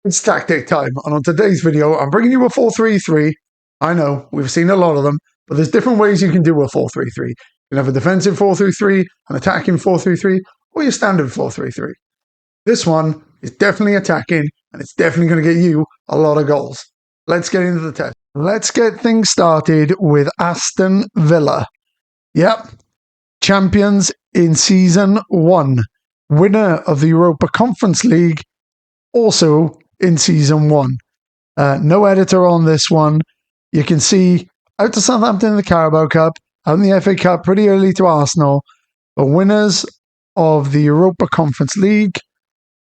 It's tactic time, and on today's video, I'm bringing you a 4-3-3. I know, we've seen a lot of them, but there's different ways you can do a 4-3-3. You can have a defensive 4-3-3, an attacking 4-3-3, or your standard 4-3-3. This one is definitely attacking, and it's definitely going to get you a lot of goals. Let's get into the test. Let's get things started with Aston Villa. Yep, champions in Season 1. Winner of the Europa Conference League, also in Season 1. No editor on this one. You can see out to Southampton in the Carabao Cup, out in the FA Cup pretty early to Arsenal. But winners of the Europa Conference League,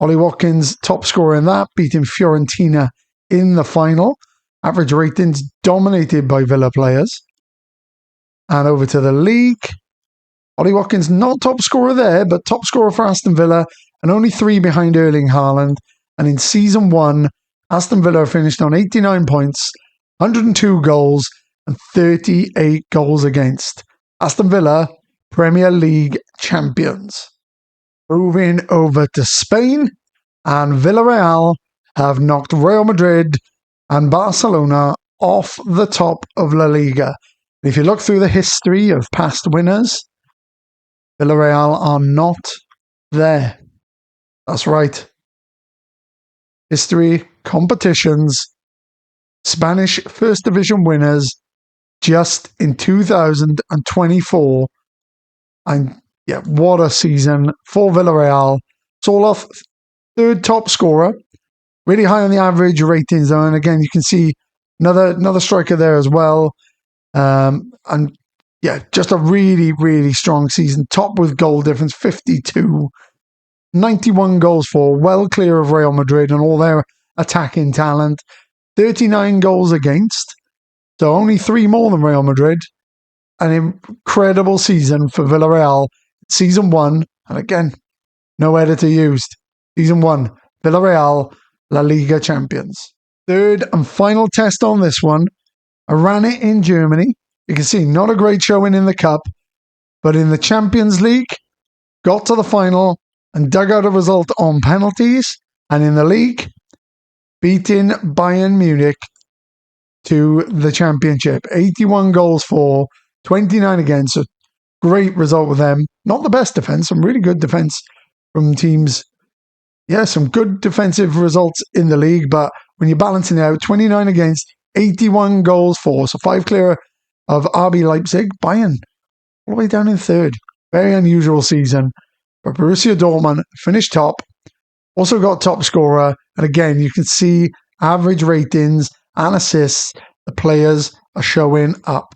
Ollie Watkins, top scorer in that, beating Fiorentina in the final. Average ratings dominated by Villa players. And over to the league, Ollie Watkins not top scorer there, but top scorer for Aston Villa, and only 3 behind Erling Haaland. And in Season 1, Aston Villa finished on 89 points, 102 goals, and 38 goals against. Aston Villa, Premier League champions. Moving over to Spain, and Villarreal have knocked Real Madrid and Barcelona off the top of La Liga. If you look through the history of past winners, Villarreal are not there. That's right. History, competitions, Spanish First Division winners just in 2024. And yeah, what a season for Villarreal. Soloth, third top scorer, really high on the average ratings though. And again, you can see another striker there as well. And yeah, just a really, really strong season. Top with goal difference, 52. 91 goals for, well clear of Real Madrid and all their attacking talent. 39 goals against, so only 3 more than Real Madrid. An incredible season for Villarreal. Season 1, and again, no editor used. Season 1, Villarreal, La Liga champions. Third and final test on this one. I ran it in Germany. You can see not a great showing in the Cup, but in the Champions League, got to the final and dug out a result on penalties, and in the league, beating Bayern Munich to the championship. 81 goals for, 29 against, so great result with them. Not the best defence, some really good defence from teams. Yeah, some good defensive results in the league, but when you're balancing it out, 29 against, 81 goals for, so 5 clear of RB Leipzig. Bayern, all the way down in third. Very unusual season. But Borussia Dortmund finished top, also got top scorer, and again, you can see average ratings and assists. The players are showing up.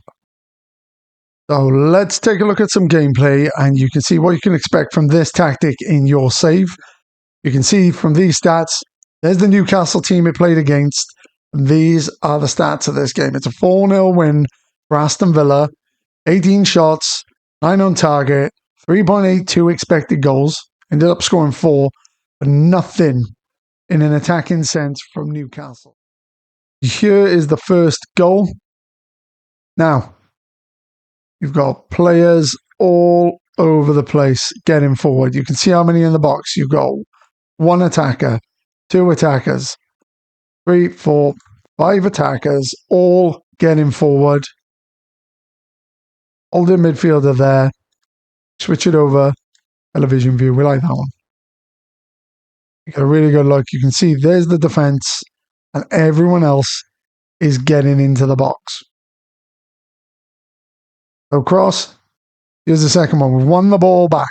So let's take a look at some gameplay, and you can see what you can expect from this tactic in your save. You can see from these stats, there's the Newcastle team it played against, and these are the stats of this game. It's a 4-0 win for Aston Villa, 18 shots, 9 on target, 3.82 expected goals, ended up scoring 4, but nothing in an attacking sense from Newcastle. Here is the first goal. Now, you've got players all over the place getting forward. You can see how many in the box. You've got 1 attacker, 2 attackers, 3, 4, 5 attackers, all getting forward. Holding midfielder there. Switch it over. Television view. We like that one. You get a really good look. You can see there's the defense, and everyone else is getting into the box. So cross. Here's the second one. We've won the ball back.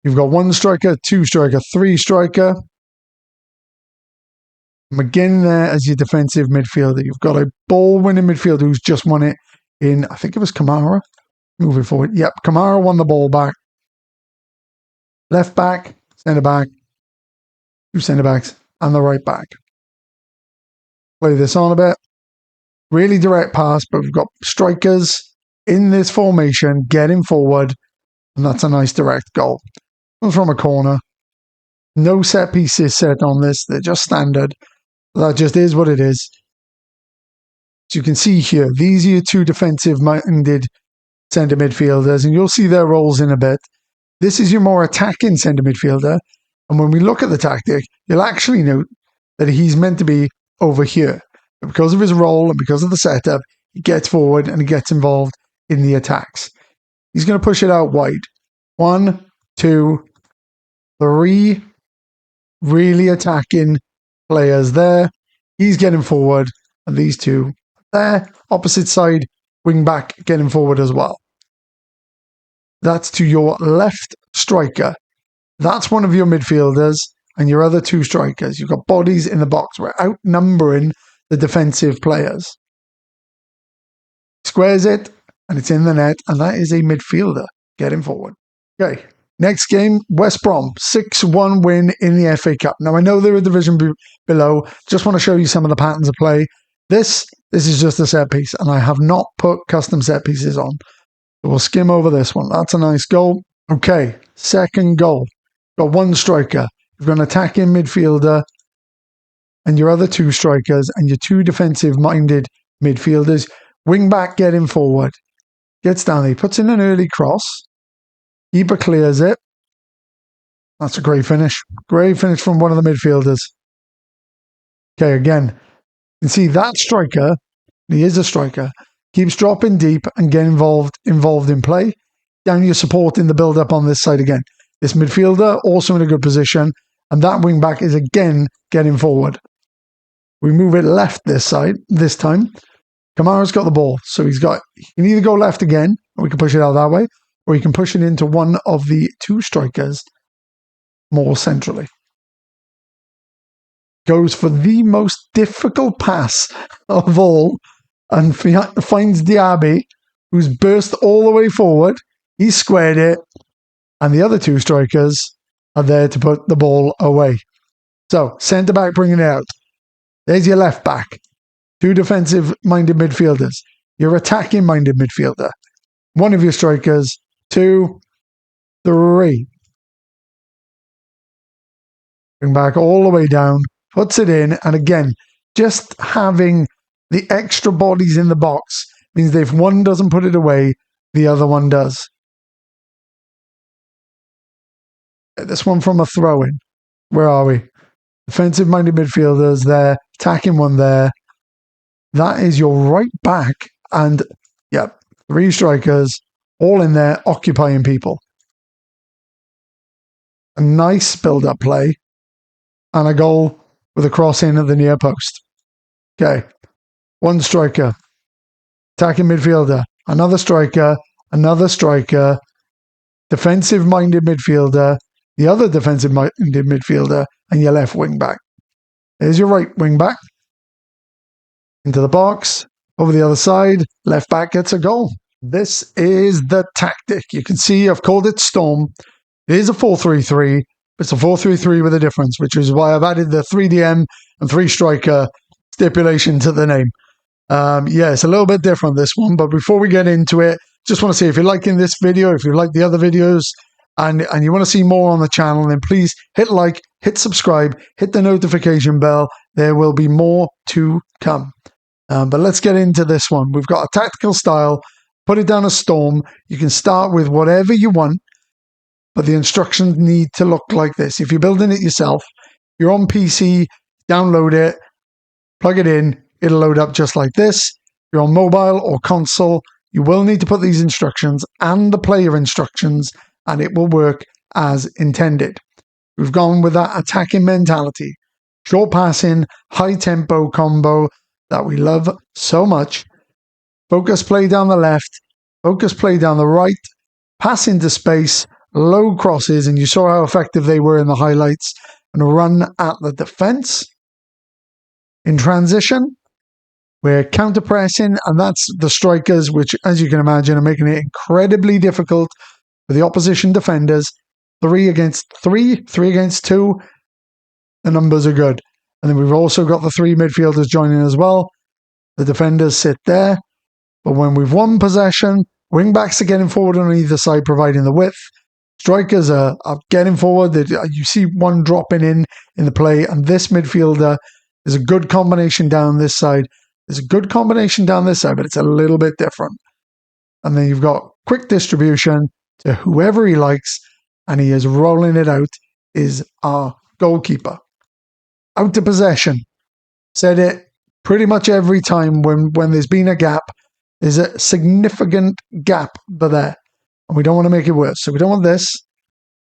You've got 1 striker, 2 striker, 3 striker. McGinn there as your defensive midfielder. You've got a ball-winning midfielder who's just won it in, I think it was Kamara. Moving forward. Yep, Kamara won the ball back. Left back, centre back, 2 centre backs, and the right back. Play this on a bit. Really direct pass, but we've got strikers in this formation getting forward, and that's a nice direct goal. Comes from a corner. No set pieces set on this. They're just standard. That just is what it is. So you can see here, these are your 2 defensive-minded centre midfielders, and you'll see their roles in a bit. This is your more attacking centre midfielder. And when we look at the tactic, you'll actually note that he's meant to be over here. But because of his role and because of the setup, he gets forward and he gets involved in the attacks. He's going to push it out wide. 1, 2, 3 really attacking players there. He's getting forward, and these two there. Opposite side, wing back getting forward as well. That's to your left striker. That's one of your midfielders and your other two strikers. You've got bodies in the box. We're outnumbering the defensive players. Squares it, and it's in the net, and that is a midfielder getting forward. Okay, next game, West Brom, 6-1 win in the FA Cup. Now, I know they're a division below. Just want to show you some of the patterns of play. This is just a set piece, and I have not put custom set pieces on. So we'll skim over this one. That's a nice goal. Okay, second goal. Got one striker. You've got an attacking midfielder and your other two strikers and your two defensive-minded midfielders. Wing back getting forward. Gets down there. He puts in an early cross. Keeper clears it. That's a great finish. Great finish from one of the midfielders. Okay, again, you can see that striker, he is a striker, keeps dropping deep and getting involved in play. Down your support in the build-up on this side again. This midfielder also in a good position, and that wing back is again getting forward. We move it left this time. Kamara's got the ball, so he can either go left again, or we can push it out that way, or you can push it into one of the two strikers more centrally. Goes for the most difficult pass of all and finds Diaby, who's burst all the way forward. He squared it, and the other two strikers are there to put the ball away. So, centre-back bringing it out. There's your left-back. Two defensive-minded midfielders. Your attacking-minded midfielder. One of your strikers. 2, 3. Bring back all the way down. Puts it in. And again, just having the extra bodies in the box means that if one doesn't put it away, the other one does. This one from a throw-in. Where are we? Defensive-minded midfielders there. Attacking one there. That is your right back. And, 3 strikers all in there occupying people. A nice build-up play. And a goal with a cross in at the near post. Okay. One striker. Attacking midfielder. Another striker. Defensive-minded midfielder. The other defensive-minded midfielder. And your left wing back. There's your right wing back. Into the box. Over the other side. Left back gets a goal. This is the tactic. You can see I've called it Storm. It is a 4-3-3. It's a 4-3-3 with a difference, which is why I've added the 3DM and 3 striker stipulation to the name. It's a little bit different, this one. But before we get into it, just want to say if you're liking this video, if you like the other videos, and you want to see more on the channel, then please hit like, hit subscribe, hit the notification bell. There will be more to come. But let's get into this one. We've got a tactical style. Put it down as Storm. You can start with whatever you want, but the instructions need to look like this. If you're building it yourself, you're on PC, download it, plug it in, it'll load up just like this. If you're on mobile or console, you will need to put these instructions and the player instructions, and it will work as intended. We've gone with that attacking mentality. Short passing, high tempo combo that we love so much. Focus play down the left, focus play down the right, pass into space, low crosses, and you saw how effective they were in the highlights, and run at the defense. In transition, we're counter-pressing, and that's the strikers, which, as you can imagine, are making it incredibly difficult for the opposition defenders. 3 against 3, 3 against 2, the numbers are good. And then we've also got the 3 midfielders joining as well. The defenders sit there. But when we've won possession, wing-backs are getting forward on either side, providing the width. Strikers are getting forward. You see one dropping in the play, and this midfielder is a good combination down this side. There's a good combination down this side, but it's a little bit different. And then you've got quick distribution to whoever he likes, and he is rolling it out is our goalkeeper. Out of possession. Said it pretty much every time when there's been a gap. There's a significant gap there. And we don't want to make it worse. So we don't want this.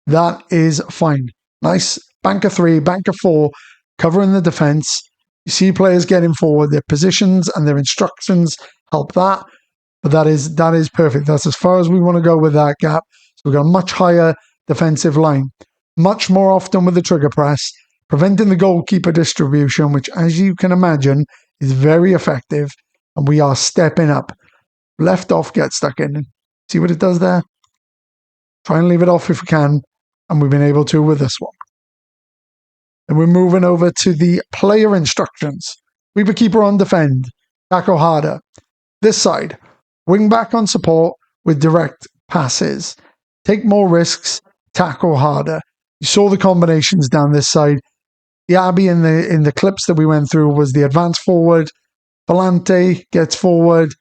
That is fine. Nice banker 3, banker 4, covering the defence. You see players getting forward. Their positions and their instructions help that. But that is perfect. That's as far as we want to go with that gap. So we've got a much higher defensive line. Much more often with the trigger press, preventing the goalkeeper distribution, which, as you can imagine, is very effective. And we are stepping up. Left off, get stuck in. See what it does there? Try and leave it off if we can. And we've been able to with this one. And we're moving over to the player instructions. Sweeper keeper on defend. Tackle harder. This side. Wing back on support with direct passes. Take more risks. Tackle harder. You saw the combinations down this side. The Abbey in the clips that we went through was the advance forward. Volante gets forward.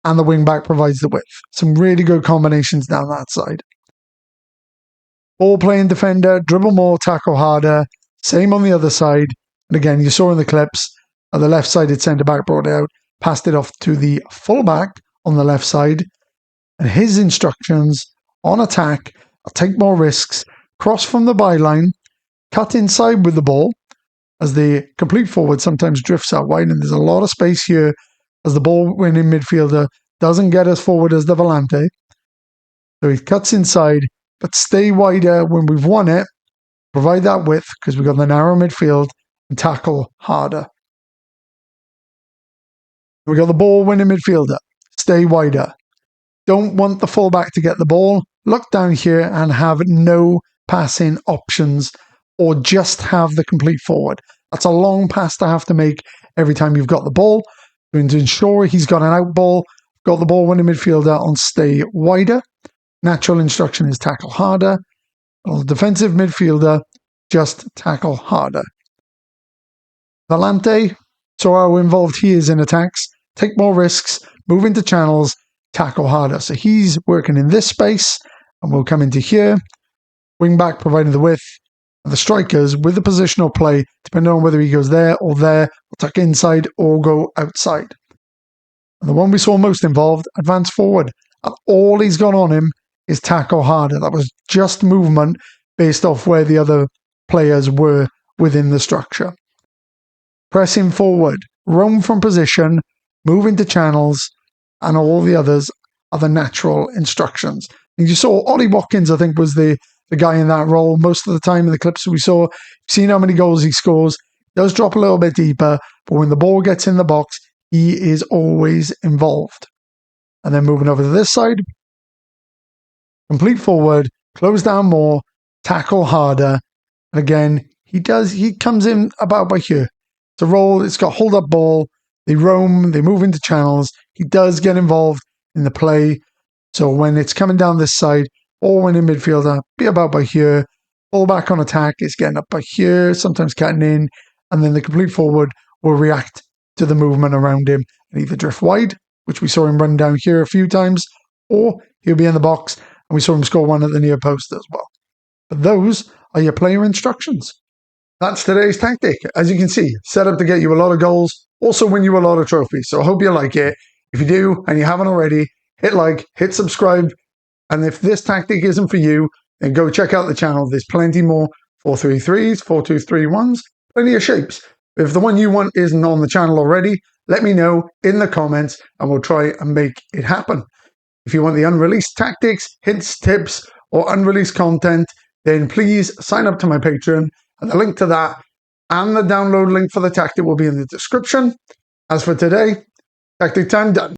And the wing back provides the width. Some really good combinations down that side. Ball playing defender. Dribble more. Tackle harder. Same on the other side. And again, you saw in the clips, on the left-sided centre-back brought it out, passed it off to the full-back on the left side. And his instructions on attack are take more risks, cross from the byline, cut inside with the ball, as the complete forward sometimes drifts out wide, and there's a lot of space here as the ball-winning midfielder doesn't get as forward as the Volante. So he cuts inside, but stay wider when we've won it. Provide that width because we've got the narrow midfield and tackle harder. We've got the ball-winning midfielder. Stay wider. Don't want the fullback to get the ball. Look down here and have no passing options or just have the complete forward. That's a long pass to have to make every time you've got the ball. Going to ensure he's got an out ball. Got the ball-winning midfielder on stay wider. Natural instruction is tackle harder. Defensive midfielder, just tackle harder. Volante, so how involved he is in attacks. Take more risks, move into channels, tackle harder. So he's working in this space, and we'll come into here. Wing back providing the width. And the strikers with the positional play, depending on whether he goes there or there, will tuck inside or go outside. And the one we saw most involved, advance forward. And all he's got on him is tackle harder. That was just movement based off where the other players were within the structure. Pressing forward, roam from position, move into channels, and all the others are the natural instructions. And you saw Ollie Watkins, I think, was the guy in that role most of the time in the clips we saw. You've seen how many goals he scores. He does drop a little bit deeper, but when the ball gets in the box, he is always involved. And then moving over to this side, complete forward, close down more, tackle harder. And again, he comes in about by here. It's a roll, it's got hold up ball, they roam, they move into channels. He does get involved in the play. So when it's coming down this side, or when in midfielder, be about by here. Ball back on attack, it's getting up by here, sometimes cutting in, and then the complete forward will react to the movement around him and either drift wide, which we saw him run down here a few times, or he'll be in the box. And we saw him score one at the near post as well. But those are your player instructions. That's today's tactic. As you can see, set up to get you a lot of goals, also win you a lot of trophies. So I hope you like it. If you do, and you haven't already, hit like, hit subscribe. And if this tactic isn't for you, then go check out the channel. There's plenty more 433s, 4231s, plenty of shapes. If the one you want isn't on the channel already, let me know in the comments and we'll try and make it happen. If you want the unreleased tactics, hints, tips, or unreleased content, then please sign up to my Patreon. And the link to that and the download link for the tactic will be in the description. As for today, tactic time done.